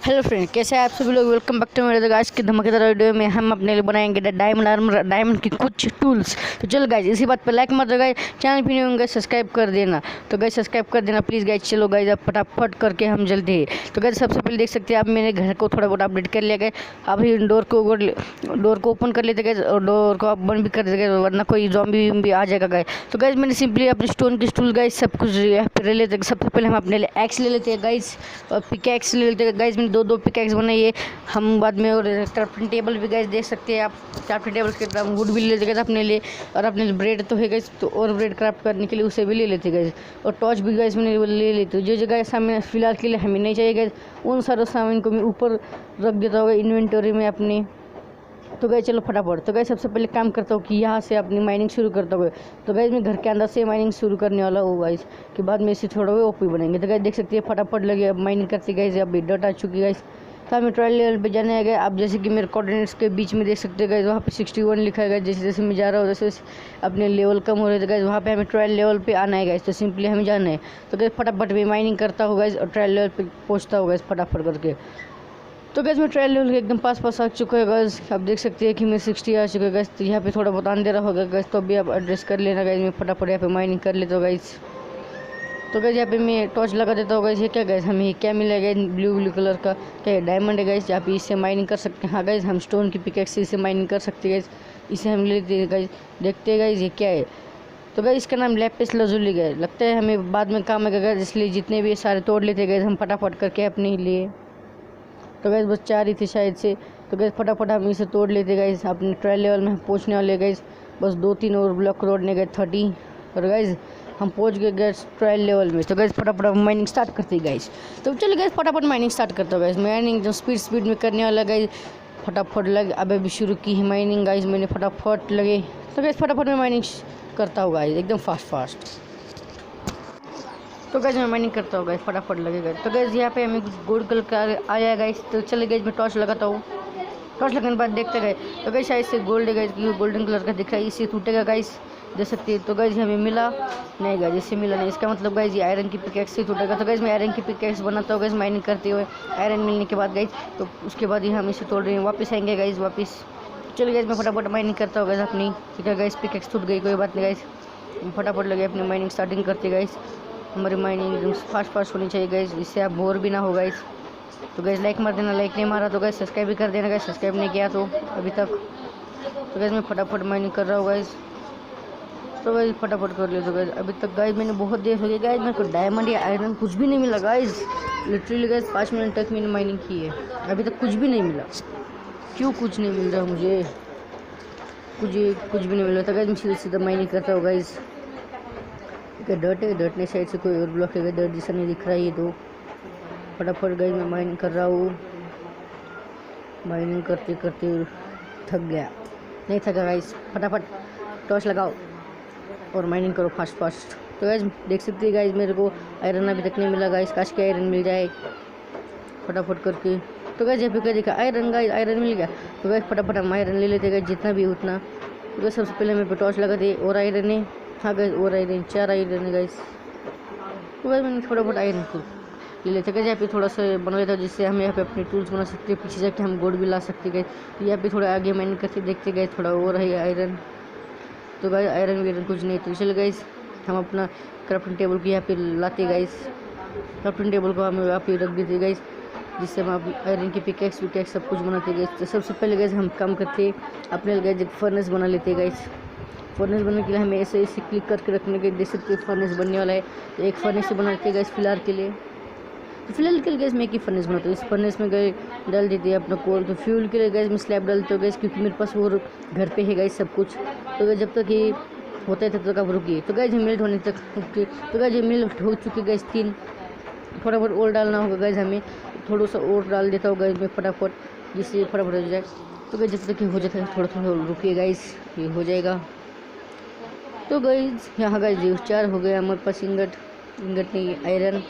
Hello friend, कैसे हैं आप सभी लोग। वेलकम बैक टू मेरे आज की धमाकेदार वीडियो में हम अपने लिए बनाएंगे डायमंड आर्मर, डायमंड की कुछ टूल्स। तो चलो गाइज, इसी बात पे लाइक मत दो गाइज, चैनल भी नहीं होंगे सब्सक्राइब कर देना। तो गाइज सब्सक्राइब कर देना प्लीज़ गाइज। चलो गाइज अब फटाफट करके हम जल्दी है। तो गाइज सबसे पहले देख सकते हैं आप, मेरे घर को थोड़ा बहुत अपडेट कर लिया गया। अभी डोर को ओपन कर लेते गए और डोर को आप बंद भी कर देते गए, वरना कोई जॉम्बी भी आ जाएगा गाइज। तो गाइज मैंने सिंपली अपने स्टोन की टूल गाइज सब कुछ यहाँ पे ले लेते। सबसे पहले हम अपने लिए एक्स ले लेते हैं गाइज, और पिकैक्स ले लेते हैं गाइज। मैंने दो पिकैक्स बनाई है। हम बाद में और क्राफ्टिंग टेबल भी गाइज देख सकते हैं आप, क्राफ्टिंग टेबल के वुड भी ले लेते गए अपने लिए। और अपने लिए ब्रेड तो है गाइज, तो और ब्रेड क्राफ्ट करने के लिए उसे भी ले लेते गए। और टॉर्च भी गाइज मैंने ले लेते। जो जगह सामने फिलहाल के लिए हमें नहीं चाहिए गाइज, उन सारे सामान को मैं ऊपर रख देता होगा इन्वेंटरी में अपनी। तो गए चलो फटाफट। तो गए सबसे पहले काम करता हूँ कि यहाँ से अपनी माइनिंग शुरू करता हूँ। तो गए मैं घर के अंदर से माइनिंग शुरू करने वाला हूँ गाइस, के बाद में इसे थोड़ा ओपी बनेंगे। तो गए देख सकते हैं फटाफट लगे अब माइनिंग करते गए। अब डट आ चुकी गाइस। तो हमें ट्रायल लेवल पे जाने आ गए। आप जैसे कि मेरे कोऑर्डिनेट्स के बीच में देख सकते गए, वहाँ पे 61 लिखा है। जैसे जैसे मैं जा रहा हूँ वैसे वैसे अपने लेवल कम हो रहे थे गए। वहाँ पे हमें ट्रायल लेवल पे आना है गाइस, तो सिंपली हमें जाना है। तो गए फटाफट भी माइनिंग करता हूँ गाइस और ट्रायल लेवल पे पहुँचता हूँ गाइस फटाफट करके। तो गैस मैं ट्रायल लेवल के एकदम पास आ चुका है गैस। आप देख सकते हैं कि मैं 60 आ चुका है गैस। तो यहाँ पे थोड़ा बहुत अंधेरा होगा गैस, तो अभी आप एड्रेस कर लेना गैस। मैं फटाफट यहाँ पे माइनिंग कर लेता हूँ गैस। तो गैस यहाँ पे मैं टॉर्च लगा देता हूँ गैस। ये क्या गैस, हमें क्या मिला गया ब्लू कलर का, क्या डायमंड है गैस। यहाँ पे इससे माइनिंग कर सकते हैं। हाँ गैस, हम स्टोन की पिकैक्स से इसे माइनिंग कर सकते हैं गैस। इसे हम ले लेते हैं गैस। देखते हैं गैस ये क्या है। तो गैस इसका नाम लैपिस लाजुली गए, लगता है हमें बाद में काम आएगा गैस, इसलिए जितने भी सारे तोड़ लेते गए हम फटाफट करके अपने लिए। तो गैस बस 4 ही थी शायद से। तो गैस फटाफट हम इसे तोड़ लेते गैस। अपने ट्रायल लेवल में हम पहुँचने वाले गैस। बस 2-3 और ब्लॉक तोड़ने गए 30। और गैस हम पहुँच गए गैस ट्रायल लेवल में। तो गैस फटाफट हम माइनिंग स्टार्ट करते गैस। तो चलिए गैस फटाफट माइनिंग स्टार्ट करता हूँ गैस। माइनिंग जो स्पीड में करने वाला गैस, फटाफट लगे। अब अभी शुरू की है माइनिंग गैस मैंने, फटाफट लगे। तो गैस फटाफट में माइनिंग करता हूँ गैस एकदम फास्ट। तो गैस मैं माइनिंग करता हूँ गैस, फटाफट लगेगा। तो गैस यहाँ पे हमें कुछ गोल्ड कलर का आया गैस। तो चले गैस मैं टॉर्च लगाता हूँ। टॉर्च लगने के बाद देखते गए तो गैस शायद से गोल्ड है गैस, क्योंकि गोल्डन कलर का दिख रहा है, इससे टूटेगा गैस, देख सकते हैं। तो गैस हमें मिला नहीं गैस, इससे मिला नहीं। इसका मतलब गैस ये आयरन की पिकैक्स से टूटेगा। तो गैस मैं आयरन की पिकैक्स बनाता हूँ गैस माइनिंग करते हुए। आयरन मिलने के बाद गैस, तो उसके बाद ही हम इसे तोड़ रहे हैं, वापस आएंगे गैस वापस। चलिए गैस मैं फटाफट माइनिंग करता हूँ गैस अपनी। ठीक है गैस, पिकैक्स टूट गई, कोई बात नहीं गैस। फटाफट लगे अपनी माइनिंग स्टार्टिंग करते गैस। हमारी माइनिंग एकदम फास्ट होनी चाहिए गैस, जिससे आप बोर भी ना हो गैस। तो गैस लाइक मार देना, लाइक नहीं मारा तो गैस सब्सक्राइब भी कर देना गैस, सब्सक्राइब नहीं किया तो अभी तक। तो गैस मैं फटाफट माइनिंग कर रहा हूँ गैस। तो गैस फटाफट कर ले। तो गैस अभी तक गैस मैंने बहुत देर हो गई गैस, मेरे को डायमंड या आयरन कुछ भी नहीं मिला गैस। लिटरली गैस 5 मिनट तक मैंने माइनिंग की है, अभी तक कुछ भी नहीं मिला। क्यों कुछ नहीं मिल रहा मुझे, कुछ भी नहीं मिल रहा। तो गैस मैं सीधा माइनिंग करता हूँ गैस। डर्ट है, डर्ट ने साइड से कोई और ब्लॉक है, डर्ट जैसा नहीं दिख रहा है ये। तो फटाफट गई मैं माइनिंग कर रहा हूँ। माइनिंग करते करते थक गया, नहीं थका गाइस। फटाफट टॉर्च लगाओ और माइनिंग करो फास्ट। तो गाइस देख सकते हैं गाइस, मेरे को आयरन अभी तक नहीं मिला गाइस, काश के आयरन मिल जाए फटाफट करके। तो गाइस यहाँ पे क्या देखा, आयरन गाइस, आयरन मिल गया। तो गाइस फटाफट हम आयरन ले लेते गाइस, जितना भी उतना। तो गाइस सबसे पहले मेरे पे टॉर्च लगा दे और आयरन है। हाँ गैस और आयरन 4 आयरन है गैस। तो गैस मैंने थोड़ा बहुत आयरन को ले लेते गए। यहाँ पे थोड़ा सा बना लेता हूँ, जिससे हम यहाँ पे अपने टूल्स बना सकते हैं, पीछे जाके हम गोल्ड भी ला सकते गए। तो यहाँ पे थोड़ा आगे मैंने करके देखते गए, थोड़ा और है आयरन। तो गैस आयरन कुछ नहीं। तो चल गैस हम अपना क्राफ्टिंग टेबल को यहाँ पे लाते गैस। क्राफ्टिंग टेबल को हम यहाँ पे रख देते गैस, जिससे हम आयरन की पिकैक्स विकैक्स सब कुछ बनाते गए। तो सबसे पहले गैस हम काम करते अपने गैस एक फर्नेस बना लेते गैस। फर्नेस बनने के लिए हमें ऐसे क्लिक करके रखने के देख सकते फर्नेस बनने वाला है। तो एक फर्नेस से बनाते गैस फिलहाल के लिए। तो फिलहाल के लिए गैस मैं एक ही फर्नेस बनाता हूँ। इस फर्नेस में गए डाल देते हैं अपना कोल। तो फ्यूल के लिए गैस मैं स्लैब डालता हूँ गैस, क्योंकि मेरे पास वो घर पे है गैस सब कुछ। तो गैस जब तक ये होता है तब तक आप रुकिए। तो गैस मिल्ट होने तक रुकिए। तो गैस ये मिल्ट हो चुकी गैस 3। थोड़ा बहुत और डालना होगा गैस हमें, थोड़ा सा और डाल देता हूँ गैस में फटाफट, जिससे फटाफट हो जाए। तो गैस जब तक ये हो जाता है थोड़ा रुकिए गैस, ये हो जाएगा। तो गैस यहाँ गैस 4 हो गया हमारे पास इंगट नहीं आयरन।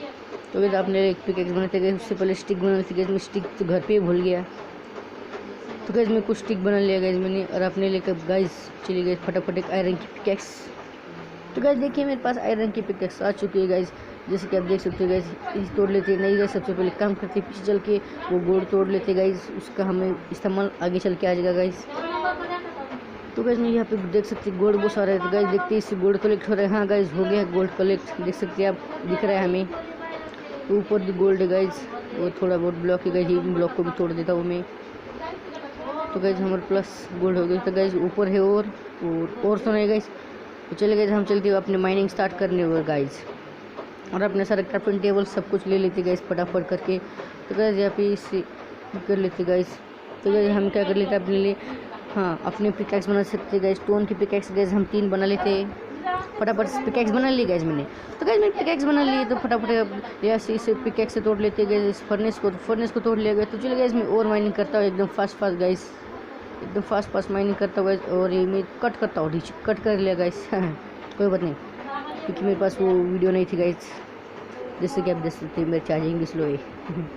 तो गैस आपने एक पिकैक्स बनाते गए, उससे पहले स्टिक बनाते गए। मैं स्टिक तो घर पे ही भूल गया। तो गैस मैं कुछ स्टिक बना लिया गैस मैंने, और अपने लेकर गैस चली गई फटाफट एक आयरन की पिकैक्स। तो गैस देखिए मेरे पास आयरन की पिकैक्स आ चुकी है गैस। जैसे कि आप देख सकते हो गाइस, तोड़ लेते नहीं गाइस। सबसे पहले काम करते पीछे चल के वो गोल्ड तोड़ लेते गाइस, उसका हमें इस्तेमाल आगे चल के आ जाएगा गाइस। तो गाइस मैं यहाँ पे देख सकते गोल्ड बहुत सारा है। तो गाइस देखते हैं इससे गोल्ड कलेक्ट हो रहा है। हाँ गाइस हो गया गोल्ड कलेक्ट, देख सकते हैं आप, दिख रहा है हमें। तो ऊपर भी गोल्ड है गाइस, वो थोड़ा बहुत ब्लॉक है गाइस, ये ब्लॉक को भी तोड़ देता हूँ मैं। तो गाइस हमारे प्लस गोल्ड हो गई। तो गाइस ऊपर है और तो नहीं गाइस। तो चले गए हम चलते हुए अपने माइनिंग स्टार्ट करने हुए गाइस, और अपने सारे क्राफ्टिंग टेबल सब कुछ ले लेते गाइस फटाफट करके। तो गाइस यहाँ पे इसे कर लेते गाइस। तो गाइस हम क्या कर लेते अपने लिए, हाँ अपने पिकैक्स बना सकते गाइस। स्टोन की पिकैक्स गाइस हम 3 बना लेते, फटाफट पिकैक्स बना ली गाइस मैंने। तो गाइस मैंने पिकैक्स बना लिए, तो फटाफट यहाँ से इसे पिकैक्स से तोड़ लेते गए इस फर्नेस को तोड़ लिया गया। तो चलिए गाइस मैं और माइनिंग करता हूँ एकदम फास्ट गाइस, एकदम फास्ट माइनिंग करता हूँ गाइस। और ये मैं कट करता हूँ, कट कर लिया गाइस कोई बात नहीं, क्योंकि मेरे पास वो वीडियो नहीं थी गाइस। जैसे कि आप देख सकते हैं मेरी चार्जिंग भी स्लो है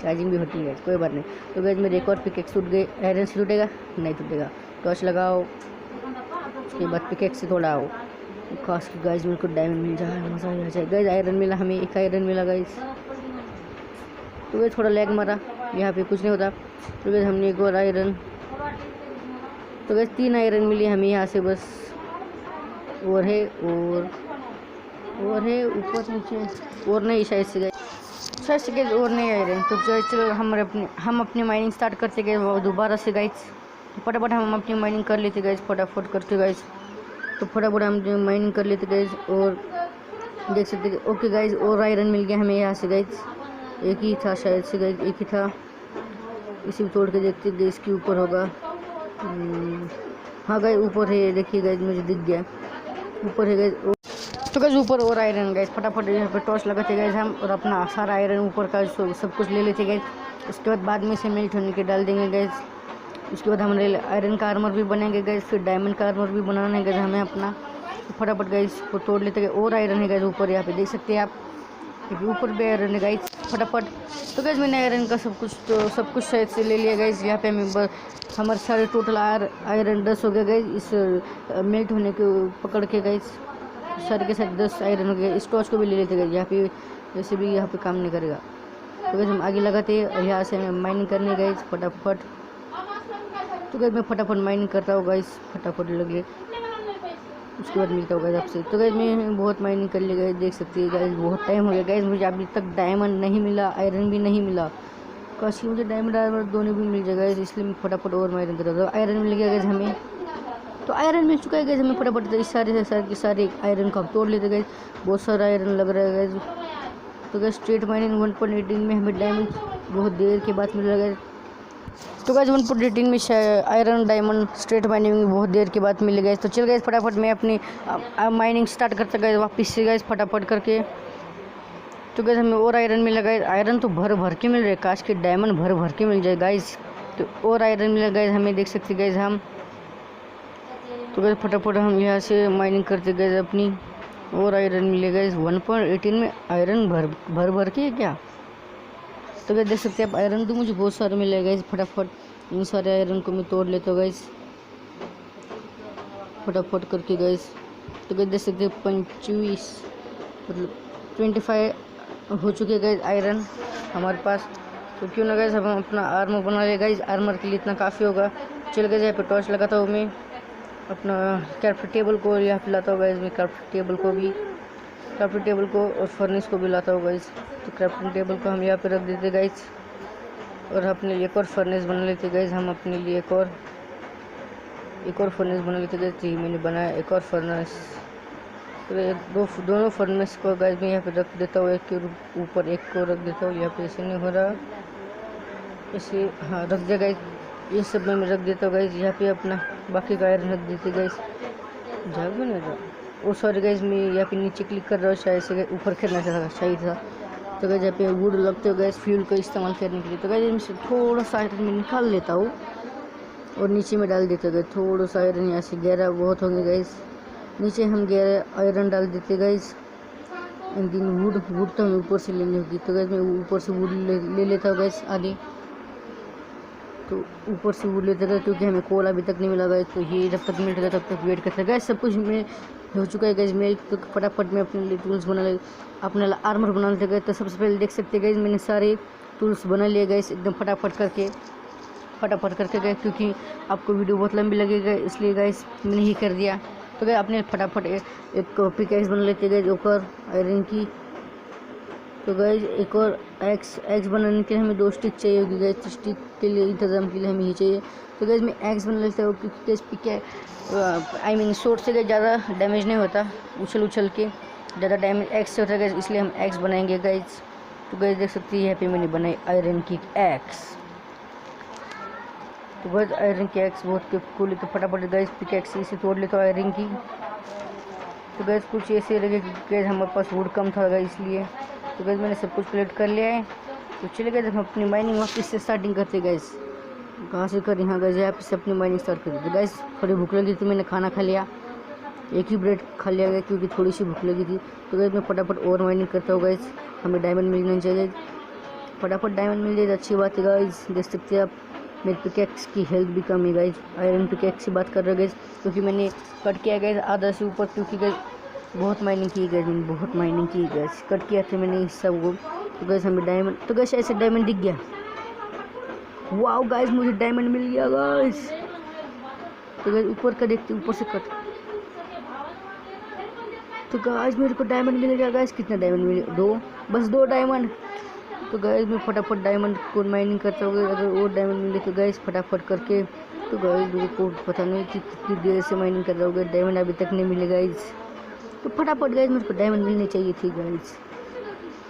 चार्जिंग भी होती है गाइस, कोई बात नहीं। तो गाइस मेरे एक और पिकैक्स टूट गए, आयरन से टूटेगा नहीं टूटेगा। टॉर्च लगाओ, उसके बाद पिकैक्स से थोड़ा आओ, खास की गाइस मेरे को डायमंड मिल जाए, मज़ा आ जाए गाइस। आयरन मिला हमें, एक आयरन मिला गाइस। तो गाइस थोड़ा लैग मारा, यहाँ पे कुछ नहीं होता। तो गाइस हमने एक और आयरन, तो गाइस 3 आयरन मिली हमें यहाँ से बस। और है ऊपर नीचे और नहीं शायद से गाइस और नहीं आयरन। तो चलो हम अपनी माइनिंग स्टार्ट करते गए दोबारा से गाइस। फटाफट हम अपनी माइनिंग कर लेते गाइस, फटाफट करते गाइस। तो फटाफट हम माइनिंग कर लेते गाइस, और देख सकते ओके गाइस और आयरन मिल गया हमें यहाँ से गाइस। एक ही था शायद से गाइस, एक ही था। इसी तोड़ के देखते गाइस के ऊपर होगा। हाँ गाइस ऊपर है, देखिए गाइस मुझे दिख गया ऊपर है गाइस। तो गाइस ऊपर और आयरन गाइस, फटाफट यहाँ पे टॉर्च लगाते गाइस हम, और अपना सारा आयरन ऊपर का सब कुछ ले लेते गाइस। उसके बाद में से मेल्ट होने के डाल देंगे गाइस। उसके बाद हम आयरन का आर्मर भी बनेंगे गाइस, फिर डायमंड का आर्मर भी बनाना है गाइस हमें अपना। तो फटाफट गाइस को तोड़ लेते गए। और आयरन है गाइस ऊपर, यहाँ पे देख सकते हैं आप, ऊपर भी आयरन है गाइस फटाफट। तो गाइस मैंने आयरन का सब कुछ शायद से ले लिया गाइस। यहाँ पे हमारे सारे टोटल आयरन 10 हो गए गाइस, इस मेल्ट होने को पकड़ के गाइस। सारे के साथ 10 आयरन हो गए। इस टॉर्च को भी ले लेते गाइस, यहाँ पे वैसे भी यहाँ पे काम नहीं करेगा। तो गाइस हम आगे लगाते हैं, और यहाँ से हमें माइनिंग करनी गाइस फटाफट। तो गाइस मैं फटाफट माइनिंग करता हूँ गाइस, फटाफट लगे, उसके बाद मिलता हूँ गाइस आपसे। तो गाइस मैं बहुत माइनिंग कर ली गाइस, देख सकते हैं गाइस बहुत टाइम हो गया गाइस, मुझे अभी तक डायमंड नहीं मिला, आयरन भी नहीं मिला। काश मुझे डायमंड आयरन दोनों भी मिल जाएगा गाइस, इसलिए मैं फटाफट और माइनिंग कर रहा था। आयरन मिल गया गाइस हमें, तो आयरन मिल चुका है गाइस हमें। फटाफट इस सारे आयरन को हम तोड़ लेते गाइस, बहुत सारा आयरन लग रहा है गाइस। तो गाइस स्ट्रेट माइनिंग 1.18 में हमें डायमंड बहुत देर के बाद मिल रहा है। तो गाइस 1.18 में आयरन डायमंड स्ट्रेट माइनिंग में बहुत देर के बाद मिल गए। तो चल गाइस फटाफट मैं अपनी माइनिंग स्टार्ट करता गाइस वापस से गाइस फटाफट करके। तो गाइस हमें और आयरन मिला गाइस, आयरन तो भर के मिल रहे, काश के डायमंड भर के मिल जाए गाइस। तो और आयरन मिला गाइस हमें, देख सकते गाइस हम। तो गाइस फटाफट हम यहाँ से माइनिंग करते गए अपनी, और आयरन मिले गाइस 1.18 में आयरन भर के क्या। तो गाइस देख सकते हैं आप, आयरन तो मुझे बहुत सारे मिले गाइस। फटाफट इन सारे आयरन को मैं तोड़ लेता हूँ गाइस फटाफट करके गाइस। तो गाइस देख सकते हैं 25 मतलब 25 हो चुके गाइस आयरन हमारे पास। तो क्यों ना गाइस हम अपना आर्मर बना ले गाइस, आर्मर के लिए इतना काफ़ी होगा। चल गाइस यहाँ पे टॉर्च लगाता हूँ मैं, अपना क्राफ्ट टेबल को यहाँ पे लाता हूँ गाइस मैं, क्राफ्ट टेबल को और फर्नेस को भी लाता हूँ गाइस। तो क्राफ्टिंग टेबल को हम यहाँ पे रख देते गाइस, और अपने लिए एक और फर्नेस बना लेते गाइस हम, अपने लिए एक और फर्नेस बना लेते गाइस। तो मैंने बनाया एक और फर्नेस। तो दोनों फर्नेस को गाइस मैं यहाँ पे रख देता हूँ, एक के ऊपर एक को रख देता हूँ। यहाँ पे ऐसे नहीं हो रहा, ऐसे हाँ रख दिया गाइस। ये सब मैं रख देता हूँ गाइस यहाँ पे, अपना बाकी का आयरन रख देते गाइस। झाग भी नहीं रहा, ओ सॉरी गाइस मैं यहाँ पे नीचे क्लिक कर रहा हूँ, शायद से ऊपर खेलना चाहिए था। तो गाइस यहाँ पे वुड लगते हो गाइस फ्यूल का इस्तेमाल करने के लिए। तो गाइस इनसे थोड़ा सा आयरन में निकाल लेता हूँ और नीचे में डाल देते गाइस, थोड़ा सा आयरन यहाँ से, गहरा बहुत होंगे गाइस। नीचे हम गहरा आयरन डाल देते गाइस। इन दिन वुड तो हमें ऊपर से लेनी होगी। तो गाइस मैं ऊपर से वुड ले लेता हूँ गाइस आगे। तो ऊपर से वुड लेते गए, क्योंकि हमें कोल अभी तक नहीं मिला गाइस। तो ये जब तक मिल गया तब तक वेट करते गए। सब कुछ मैं हो चुका है गाइज मेल। तो फटाफट मैं अपने लिए टूल्स बना ले, अपने आर्मर बनाते गए। तो सबसे पहले देख सकते गाइज मैंने सारे टूल्स बना लिए गाइज एकदम फटाफट करके गए, क्योंकि आपको वीडियो बहुत लंबी लगेगा इसलिए गाइज मैंने ही कर दिया। तो गए अपने फटाफट एक पिकैक्स बना लेते गए, ऊपर आयरन की। तो गाइज एक और एक्स बनाने के लिए हमें 2 स्टिक चाहिए होगी गाइज। तो स्टिक के लिए इंतज़ाम के लिए हमें ये चाहिए। तो गाइज मैं एक्स बना लेता हूँ, क्योंकि गाइज पिक शॉर्ट से गाइज ज़्यादा डैमेज नहीं होता, उछल के ज़्यादा डैमेज एक्स से होता है गाइज, इसलिए हम एक्स बनाएंगे गाइज। तो गाइज देख सकते हैं यहाँ पे मैंने बनाई आयरन की एक्स। तो गाइज आयरन की एक्स बहुत कूल है। तो फटाफट गाइज पिकैक्स इसे तोड़ लेता हूँ आयरन की। तो गाइज कुछ ऐसे लगे कि गाइज हमारे पास वुड कम था गाइज, इसलिए तो गाइज मैंने सब कुछ कलेक्ट कर लिया है। तो चले गए हम अपनी माइनिंग वापस से स्टार्टिंग करते गाइज। कहाँ से कर यहाँ गाइज यहाँ से अपनी माइनिंग स्टार्ट कर दी। तो गाइज थोड़ी भूख लगी थी, मैंने खाना खा लिया, एक ही ब्रेड खा लिया गया क्योंकि थोड़ी सी भूख लगी थी। तो गाइज मैं फटाफट और माइनिंग करता हूँ गाइज, हमें डायमंड मिलना चाहिए। फटाफट डायमंड मिल जाए अच्छी बात है गाइज। देख सकते हैं आप मेरे पिकैक्स की हेल्थ भी कम है गाइज। आयरन पिकैक्स की बात कर रहे गाइज, क्योंकि मैंने कट किया गाइज आधा से ऊपर, क्योंकि गाइज बहुत माइनिंग की गई, मैंने बहुत माइनिंग की गैस, कट किया था मैंने इस सब को। तो गैस हमें डायमंड, तो गैस ऐसे डायमंड दिख गया। वाओ गाइस मुझे डायमंड मिल गया गाइस। तो गैस ऊपर का देखते, ऊपर से कट। तो गाइस मेरे को डायमंड मिल गया गाइस। कितना डायमंड मिले? 2, बस 2 डायमंड। तो गाइस मैं फटाफट डायमंड को माइनिंग करता हूँ। अगर और डायमंड मिले तो गाइस फटाफट करके। तो गाइस मेरे को पता नहीं कि कितनी देर से माइनिंग कर रहा हूँ, डायमंड अभी तक नहीं मिले गाइस। तो फटाफट गाइज मेरे को डायमंड मिलनी चाहिए थी गाइज।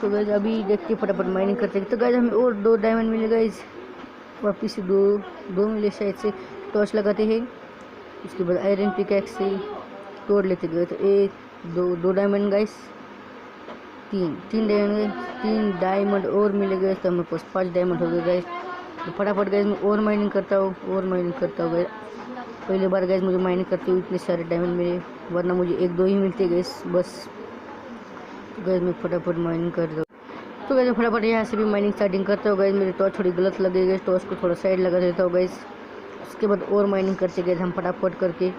तो गाइज अभी देख के फटाफट माइनिंग करते हैं। तो गाइज हमें और 2 डायमंड मिले गाइज, वापिस से 2 मिले शायद से। टॉर्च लगाते हैं, उसके बाद आयरन पिकैक्स से तोड़ लेते गए। तो 1 2 डायमंड गाइज, 3 डायमंड और मिले गए। तो हमें पास 5 डायमंड हो गए गाइज। तो फटाफट गाइज मैं और माइनिंग करता हूँ गाइज। पहली बार गैस मुझे माइनिंग करते हुए इतने सारे डायमंड मिले, वरना मुझे 1-2 ही मिलते गैस बस। तो गैस मैं फटाफट माइनिंग कर रहा हूँ। तो गैस मैं फटाफट यहाँ से भी माइनिंग स्टार्टिंग करता हूँ गैस। मेरी टॉर्च थोड़ी गलत लगे गई, टॉर्च को थोड़ा साइड लगा देता हूँ गैस। उसके बाद और माइनिंग करते गए हम फटाफट करके।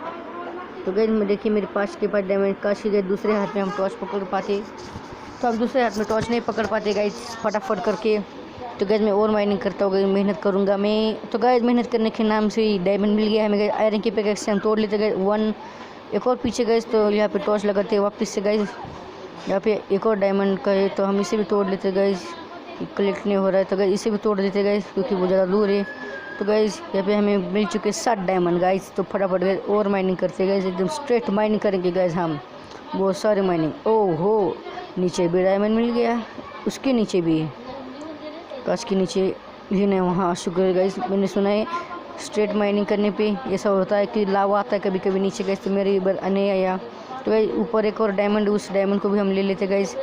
तो गैस मैं देखिए मेरे पास के पास डायमंड काशी गए, दूसरे हाथ में हम टॉर्च पकड़ पाते, तो अब दूसरे हाथ में टॉर्च नहीं पकड़ पाते गैस फटाफट करके। तो गैस मैं और माइनिंग करता हूँ, मेहनत करूँगा मैं। तो गैस मेहनत करने के नाम से ही डायमंड मिल गया हमें गैस। आयरन की पिकैक्स से हम तोड़ लेते गए 1, एक और पीछे गैस। तो यहाँ पे टॉर्च लगाते वापस से गैस। यहाँ पे एक और डायमंड का है, तो हम इसे भी तोड़ लेते गैस। कलेक्ट नहीं हो रहा है तो गैस इसे भी तोड़ देते गैस, क्योंकि वो ज़्यादा दूर है। तो गैस यहाँ पे हमें मिल चुके 7 डायमंड गैस। तो फटाफट गैस और माइनिंग करते गैस, एकदम स्ट्रेट माइनिंग करेंगे गैस हम, बहुत सारे माइनिंग। ओहो नीचे भी डायमंड मिल गया, उसके नीचे भी है, काश के नीचे भी नहीं। वहाँ शुक्र गाइस, मैंने सुना है स्ट्रेट माइनिंग करने पे ऐसा होता है कि लावा आता है कभी कभी नीचे गाइस। तो मेरे बार नहीं आया। तो गाइस ऊपर एक और डायमंड, उस डायमंड को भी हम ले लेते गाइस।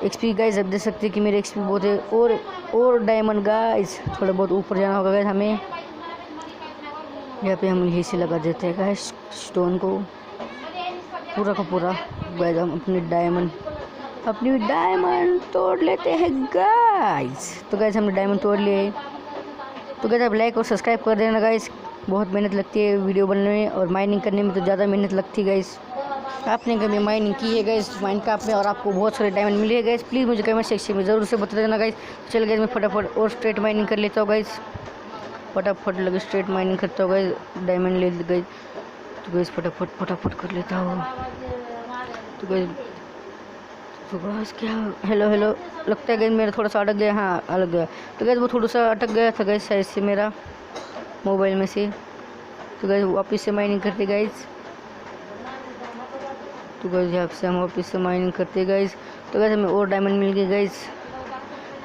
एक्सपी गाइस अब देख सकते हैं कि मेरे एक्सपी बहुत है। और डायमंड गाइस, थोड़ा बहुत ऊपर जाना होगा गाइस हमें। यहाँ पे हम यही से लगा देते हैं गाइस स्टोन को पूरा का पूरा गाइस। हम अपनी डायमंड तोड़ लेते हैं गाइस। तो गाइस हमने डायमंड तोड़ लिए। तो गाइस आप लाइक और सब्सक्राइब कर देना गाइस, बहुत मेहनत लगती है वीडियो बनने में, और माइनिंग करने में तो ज़्यादा मेहनत लगती है गाइस। आपने कभी माइनिंग की है गाइस माइनक्राफ्ट में और आपको बहुत सारे डायमंड मिले हैं गाइस, प्लीज़ मुझे कमेंट सेक्शन में ज़रूर से बता देना गाइस। चल गाइस मैं फटाफट और स्ट्रेट माइनिंग कर लेता हूँ गाइस, फटाफट लगे स्ट्रेट माइनिंग करता हूँ गाइस, डायमंड ले गाइस। तो गाइस फटाफट कर लेता हूँ। तो गाइस क्या हेलो लगता है गाइस मेरा थोड़ा सा अटक गया। हाँ अलग गया। तो गाइस वो थोड़ा सा अटक गया था गाइस साइड से मेरा मोबाइल में से। तो गाइस वापस से माइनिंग करते गाइस। तो गाइस यहाँ से हम वापस से माइनिंग करते गाइस। तो गाइस हमें और डायमंड मिल गए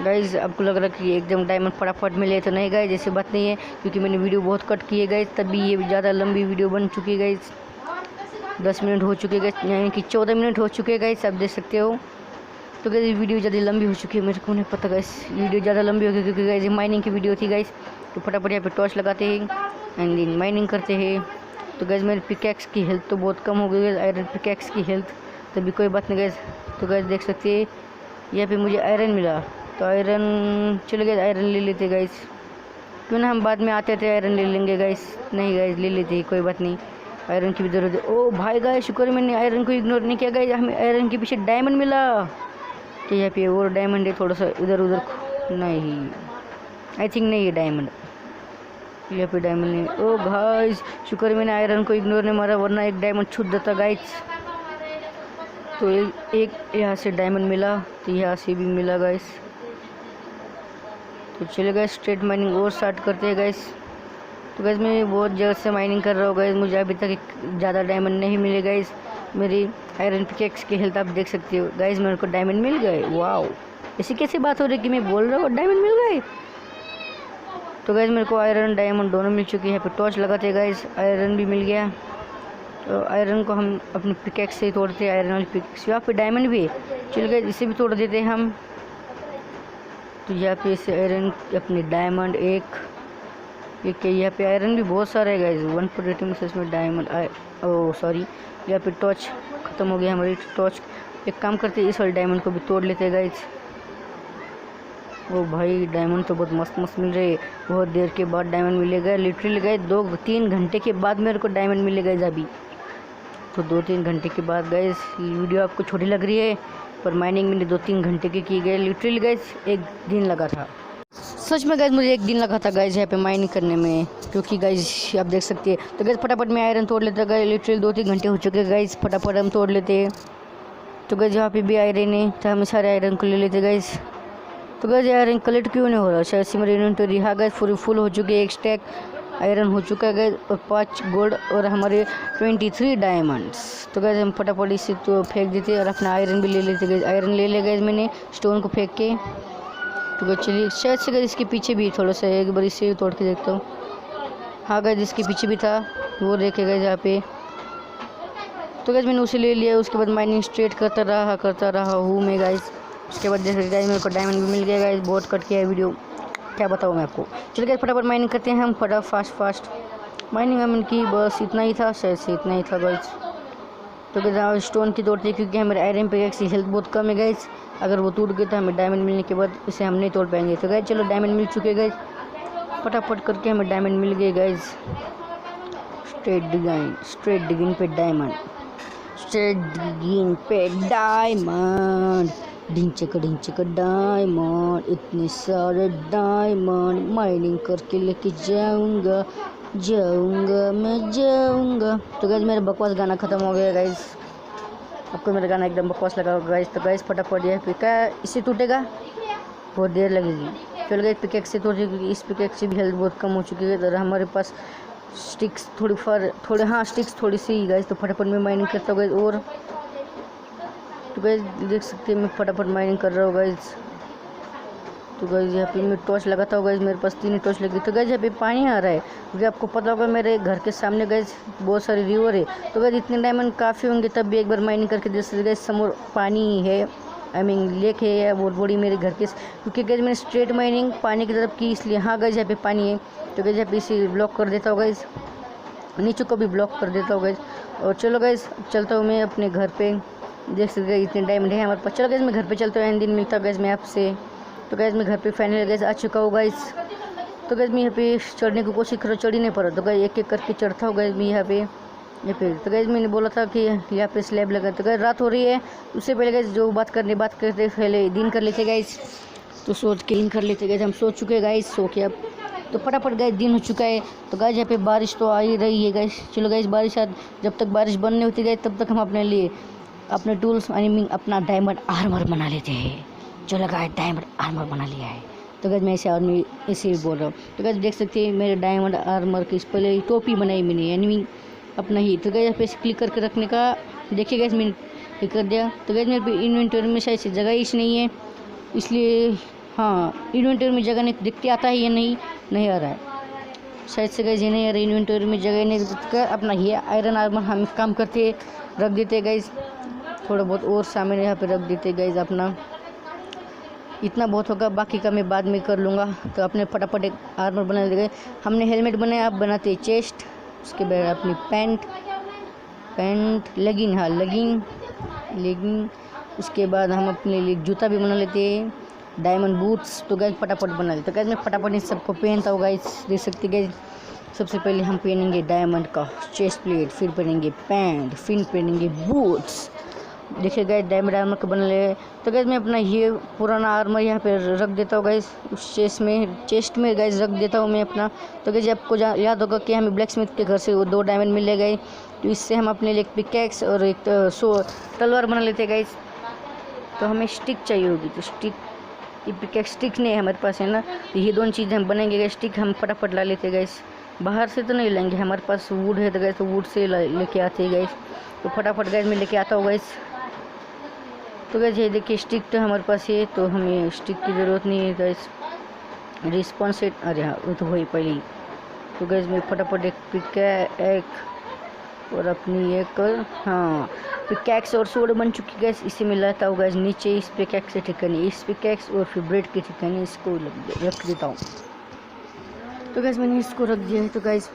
गाइस। आपको लग रहा है कि एकदम डायमंड फटाफट मिले, तो नहीं गाइस ऐसी बात नहीं है, क्योंकि मैंने वीडियो बहुत कट की है गाइस, तभी ये ज़्यादा लंबी वीडियो बन चुकी है गाइस। 10 मिनट हो चुके गाइस, यानी कि 14 मिनट हो चुके हैं गाइस, आप देख सकते हो। तो गाइस वीडियो ज़्यादा लंबी हो चुकी है, मेरे को नहीं पता गाइस वीडियो ज़्यादा लंबी हो गई, क्योंकि गाइस माइनिंग की वीडियो थी गाइस। तो फटाफट यहाँ पे टॉर्च लगाते हैं एंड देन माइनिंग करते हैं। तो गाइस मेरे पिकैक्स की हेल्थ तो बहुत कम हो गई है, आयरन पिकैक्स की हेल्थ, तभी कोई बात नहीं गाइस। तो गाइस देख सकते हैं यहाँ पे मुझे आयरन मिला, तो आयरन चले गए, आयरन ले लेते गाइस। क्यों ना हम बाद में आते थे आयरन ले लेंगे गाइस। नहीं गाइस ले लेते, कोई बात नहीं। आयरन की भी ज़रूरत है। ओ भाई गाइस, शुक्र है मैंने आयरन को इग्नोर नहीं किया गाइस, हमें आयरन के पीछे डायमंड मिला। तो यहाँ पे और डायमंड है, थोड़ा सा इधर उधर नहीं, आई थिंक नहीं है डायमंड, यहाँ पे डायमंड नहीं। ओ गाइस, शुक्र है मैंने आयरन को इग्नोर नहीं मारा, वरना एक डायमंड छूट जाता गाइस। तो एक यहाँ से डायमंड मिला, तो यहाँ से भी मिला गाइस। तो चलिए गाइस, स्ट्रेट माइनिंग और स्टार्ट करते हैं गाइस। तो गाइस मैं बहुत जगह से माइनिंग कर रहा हूँ गाइस, मुझे अभी तक ज़्यादा डायमंड नहीं मिले गाइस। मेरी आयरन पिकेक्स की हेल्थ आप देख सकते हो गाइस, मेरे को डायमंड मिल गए। वाओ, ऐसी कैसी बात हो रही है कि मैं बोल रहा हूँ डायमंड मिल गए। तो गाइस मेरे को आयरन डायमंड दोनों मिल चुकी है। यहाँ पे टॉर्च लगाते हैं गाइस, आयरन भी मिल गया। तो आयरन को हम अपने पिकेक्स से ही तोड़ते हैं, आयरन वाली पिकेक्स। यहाँ पे डायमंड भी है, चल गाइस इसे भी तोड़ देते हैं हम। तो यहाँ पे इसे आयरन अपनी डायमंड एक यहाँ पे आयरन भी बहुत सारा है गाइस, 1.8 में डायमंड ओ सॉरी, यहाँ पे टॉर्च ख़त्म हो गया हमारी टॉर्च। एक काम करते हैं, इस वाले डायमंड को भी तोड़ लेते हैं गाइस। ओ भाई, डायमंड तो बहुत मस्त मस्त मिल रहे हैं, बहुत देर के बाद डायमंड मिलेगा। लिटरली गए 2-3 घंटे के बाद मेरे को डायमंड मिलेगा अभी। तो 2-3 घंटे के बाद गाइस, वीडियो आपको छोटी लग रही है पर माइनिंग मैंने 2-3 घंटे की गई। लिटरली गाइस एक दिन लगा था, सच में गाइस मुझे एक दिन लगा था गाइस यहाँ पे माइनिंग करने में, क्योंकि गाइस आप देख सकते हैं। तो गाइस फटाफट में आयरन तोड़ लेते गाइस, लिटरली 2-3 घंटे हो चुके गाइस, फटाफट हम तोड़ लेते हैं। तो गाइस यहाँ पे भी आयरन है, तो हम सारे आयरन को ले लेते गाइस। तो गाइस आयरन कलेक्ट क्यों नहीं हो रहा, शायद से मेरी इन्वेंटरी हाँ गाइस फुल हो चुकी है। एक स्टैक आयरन हो चुका है गाइस, और 5 गोल्ड और हमारे 23 डायमंड्स। तो गाइस हम फटाफट इसे तो फेंक देते और अपना आयरन भी ले लेते गाइस। आयरन ले ले गाइस मैंने स्टोन को फेंक के। तो गाइस चलिए, शायद से गाइस इसके पीछे भी थोड़ा सा, एक बार इसे तोड़ के देखता हूँ। हाँ गाइस इसके पीछे भी था, वो देखे गाइस यहाँ पे। तो गाइस मैंने उसे ले लिया, उसके बाद माइनिंग स्ट्रेट करता रहा हूँ मैं गाइस। उसके बाद जैसे गाइस मेरे को डायमंड भी मिल गया गाइस, बहुत कट किया है वीडियो, क्या बताऊँ मैं आपको। चलिए गाइस फटाफट माइनिंग करते हैं हम, फास्ट माइनिंग हमने की, बस इतना ही था, शायद से इतना ही था गाइस। तो गाइस स्टोन की तोड़ते क्योंकि हमारे आयरन पिकेक्स की हेल्थ बहुत कम है गाइस, अगर वो टूट गया तो हमें डायमंड मिलने के बाद इसे हम नहीं तोड़ पाएंगे। तो गाइस चलो डायमंड मिल चुके गाइस, फटाफट करके हमें डायमंड मिल गए गाइस। स्ट्रेट डिगिन पे डायमंड, ढिंग चक डायमंड, इतने सारे डायमंड माइनिंग करके लेके जाऊंगा मैं जाऊंगा। तो गाइस मेरा बकवास गाना ख़त्म हो गया गाइस, आपको मेरा गाना एकदम बकवास लगा होगा गाइस। तो गाइस फटाफट ये पिका इसे टूटेगा, बहुत देर लगेगी। चल गाइस पिकेक्स से तोड़िए, क्योंकि इस पिकेक्स से भी हेल्थ बहुत कम हो चुकी है। तो हमारे पास स्टिक्स स्टिक्स थोड़ी सी गाइस। तो फटाफट में माइनिंग करता हूँ गाइस। और तो गाइस देख सकते हैं मैं फटाफट माइनिंग कर रहा हूँ गाइस। तो गाइस यहाँ पे मैं टॉर्च लगाता हूँ गाइस, मेरे पास 3 टॉर्च लगी। तो गाइस यहाँ पे पानी आ रहा है, क्योंकि आपको पता होगा मेरे घर के सामने गाइस बहुत सारी रिवर है। तो गाइस इतने डायमंड काफ़ी होंगे, तब भी एक बार माइनिंग करके देख सकते गाइस। समोर पानी है, आई मीन लेक है या बहुत बड़ी मेरे घर के, क्योंकि गाइस मैंने स्ट्रेट माइनिंग पानी की तरफ की, इसलिए। हाँ गाइस यहाँ पे पानी है, तो गाइस यहाँ पे इसे ब्लॉक कर देता हूँ गाइस, नीचे को भी ब्लॉक कर देता हूँ गाइस। और चलो गाइस चलता हूँ मैं अपने घर पे, देख सकते हैं इतने डायमंड है हमारे पास। चलो गाइस मैं घर पे चलता हूँ, दिन मिलता गाइस मैं आपसे। तो गाइस मैं घर पे फाइनल गाइस आ चुका हूँ गाइस। तो गाइस मैं यहाँ पे चढ़ने की कोशिश कर रहा हूँ, चढ़ ही नहीं पा रहा। तो गाइस एक करके चढ़ता हूँ गाइस मैं यहाँ पे। तो गाइस मैंने बोला था कि यहाँ पे स्लैब लगा। तो गाइस रात हो रही है, उससे पहले गाइस जो बात करते पहले दिन कर लेते गाइस। तो सोच के दिन कर लेते गाइस, हम सो चुके गाइस, सो के अब तो फटाफट गाइस दिन हो चुका है। तो गाइस यहाँ पे बारिश तो आ ही रही है गाइस। चलो गाइस बारिश जब तक बारिश बंद नहीं होती गाइस, तब तक हम अपने लिए अपने टूल्स आई मीन अपना डायमंड आर्मर बना लेते हैं। चलो गाइस डायमंड आर्मर बना लिया है। तो गाइस मैं ऐसे बोल रहा हूँ। तो गाइस देख सकते हैं मेरे डायमंड आर्मर की पहले टोपी बनाई मैंने, यानी अपना ही। तो गाइस यहाँ पे क्लिक करके रखने का, देखिए गाइस मैंने क्लिक कर दिया। तो गाइस मेरे पे इन्वेंटरी में शायद से जगह ही नहीं है, इसलिए हाँ इन्वेंटरी में जगह नहीं दिखती, आता है या नहीं आ रहा है शायद से गाइस, ये नहीं आ रहा इन्वेंटरी में जगह नहीं दिखता। अपना ये आयरन आर्मर हम काम करते रख देते गाइस, थोड़ा बहुत और सामान यहाँ पे रख देते गाइस। अपना इतना बहुत होगा, बाकी का मैं बाद में कर लूँगा। तो अपने फटाफट एक आर्मर बना लेते। हमने हेलमेट बनाया, आप बनाते चेस्ट, उसके बाद अपनी पैंट लेगिंग, हाँ लेगिंग। उसके बाद हम अपने लिए जूता भी बना लेते हैं, डायमंड बूट्स। तो गाइस फटाफट बना लेते। तो गाइस मैं फटाफट इन सबको पहनता हूँ गाइस, देख सकते गाइस। सबसे पहले हम पहनेंगे डायमंड का चेस्ट प्लेट, फिर पहनेंगे पैंट, फिर पहनेंगे बूट्स। देखिए गाइस डायमंड आर्मर का बन ले। तो गाइस मैं अपना ये पुराना आर्मर यहाँ पे रख देता हूँ गाइस, उस चेस्ट में गाइस रख देता हूँ मैं अपना। तो गाइस आपको याद होगा कि हमें ब्लैक स्मिथ के घर से वो 2 डायमंड मिले गए, तो इससे हम अपने लिए एक पिकैक्स और एक तलवार बना लेते गाइस। तो हमें स्टिक चाहिए होगी, तो स्टिक, ये पिकैक्स स्टिक नहीं है हमारे पास है ना, तो ये दोनों चीज़ें हम बनेंगे गाइस। स्टिक हम फटाफट ला लेते गाइस, बाहर से तो नहीं लेंगे, हमारे पास वुड है तो गाइस, तो वुड से लेके आते हैं गाइस। तो फटाफट गाइस मैं लेके आता हूँ गाइस। तो गाइस ये देखिए स्टिक तो हमारे पास है, तो हमें स्टिक की ज़रूरत नहीं है गाइस। रिस्पॉन्स सेट, अरे हाँ वो तो वही पहले ही। तो गाइस मैं फटाफट एक पिकैक्स और अपनी एक, हाँ पिकैक्स और सोड बन चुकी गैस, इसे मैं लाता हूँ गैस नीचे। इस पिकैक्स से ठिकाने इस पिकैक्स और फिर ब्रेड के ठिकाने इसको रख देता हूँ। तो गैस मैंने इसको रख दिया है। तो गैस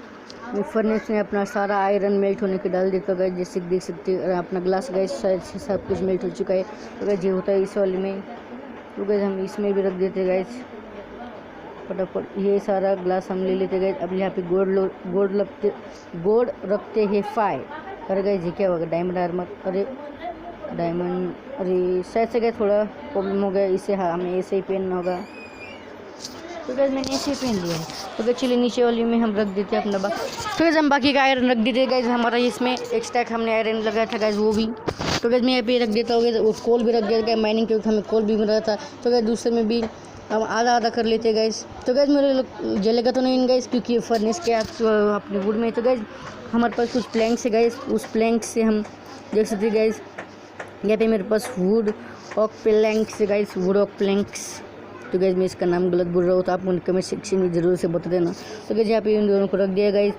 मैं फर्नेस में अपना सारा आयरन मेल्ट होने के डाल देता हूँ गैस, जैसे देख सकते हैं अपना ग्लास गैस साइड से सब कुछ मेल्ट हो चुका है। तो गैस ये होता है इस वाले में, तो गैस हम इसमें भी रख देते हैं गैस फटाफट। ये सारा ग्लास हम ले लेते गए। अब यहाँ पे गोल्ड रखते हैं 5। अरे गए क्या होगा डायमंड आर्मर, अरे डायमंड, अरे शायद से गए थोड़ा प्रॉब्लम हो गया, इसे हाँ हमें ऐसे ही पहनना होगा। तो गैस मैंने ऐसे ही पहन लिया है। तो गैस चलिए नीचे वाली में हम रख देते हैं अपना तो गैस हम बाकी का आयरन रख देते गैस। हमारा इसमें एक स्टैक हमने आयरन लगाया था गैस, वो भी। तो गैस मैं यहाँ पे रख देता हूँ, वो कोल भी रख दिया गया, माइनिंग के वक्त हमें कोल भी मिल रहा था। तो गैस दूसरे में भी हम आधा आधा कर लेते गैस। तो गैस मेरे जलेगा तो नहीं गैस, क्योंकि फर्नेस के आप अपने वुड में। तो गैस हमारे पास कुछ प्लैंक्स है गैस, उस प्लैंक से हम देख सकते हैं गैस, यहाँ पे मेरे पास वुड ऑक प्लैंक्स है गैस, वुड ऑक प्लैंक्स। तो गैस मैं इसका नाम गलत बोल रहा हूँ तो आप मुझे कमेंट सेक्शन में ज़रूर से बता देना। तो गैस यहाँ पे इन दोनों को रख दिया गैस।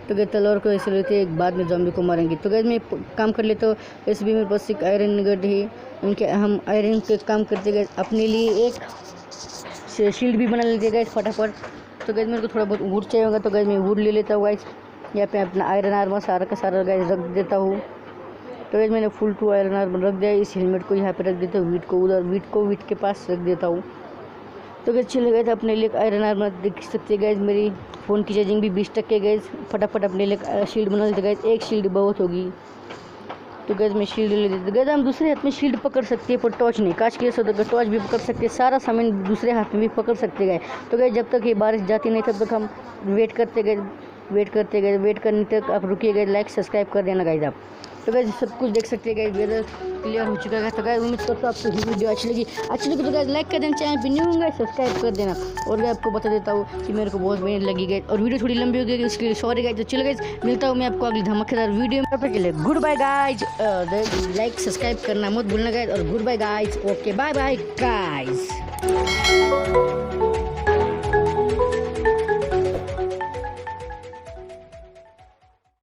तो गैस तलवार को ऐसे लेते हैं, बाद में ज़ॉम्बी को मारेंगे। तो गैस मैं काम कर लेता हूँ। ऐसे भी मेरे पास एक आयरन गड है, उनके हम आयरन के काम करते गए। अपने लिए एक शील्ड भी बना लेते गए फटाफट। तो गैस मेरे को थोड़ा बहुत वुड चाहिए होगा, तो गैस मैं वुड ले लेता हूँ गैस। यहाँ पे अपना आयरन आर्मर सारा का सारा गैस रख देता हूँ। तो गैस मैंने फुल 2 आयरन आर्मर रख दिया। इस हेलमेट को यहाँ पे रख देता हूँ, वीट को उधर, वीट के पास रख देता हूँ। तो गैस चले गए थे अपने लिए आयरन आर्मर, देख सकते गैस मेरी फ़ोन की चार्जिंग भी 20% गैस। फटाफट अपने लिए शील्ड बना लेते गैस, एक शील्ड बहुत होगी। तो गैस मैं शील्ड ले लेते गैस। हम दूसरे हाथ में शील्ड पकड़ सकते हैं पर टॉर्च नहीं, कांच के साथ टॉर्च भी पकड़ सकते हैं, सारा सामान दूसरे हाथ में भी पकड़ सकते गए। तो गैस जब तक ये बारिश जाती नहीं तब तक हम वेट करते गए, वेट करने तक आप रुकिए गए। लाइक सब्सक्राइब कर देना गाइस आप। तो गाइस सब कुछ देख सकते हैं गाइस, वेदर क्लियर हो चुका है। तो गाइस उम्मीद करता हूँ आपको ये वीडियो अच्छी लगी तो गाइस लाइक कर देना, चैनल पे न्यू होंगे सब्सक्राइब कर देना। और मैं आपको बता देता हूँ कि मेरे को बहुत मेहनत लगी गई और वीडियो थोड़ी लंबी हो गई, उसके लिए सॉरी गाइस। तो चलो गाइस मिलता हूँ मैं आपको अगली धमाकेदार वीडियो में, तब तक के लिए good bye guys. Like subscribe करना मत भूलना गाइस, और good bye guys. Okay bye bye guys.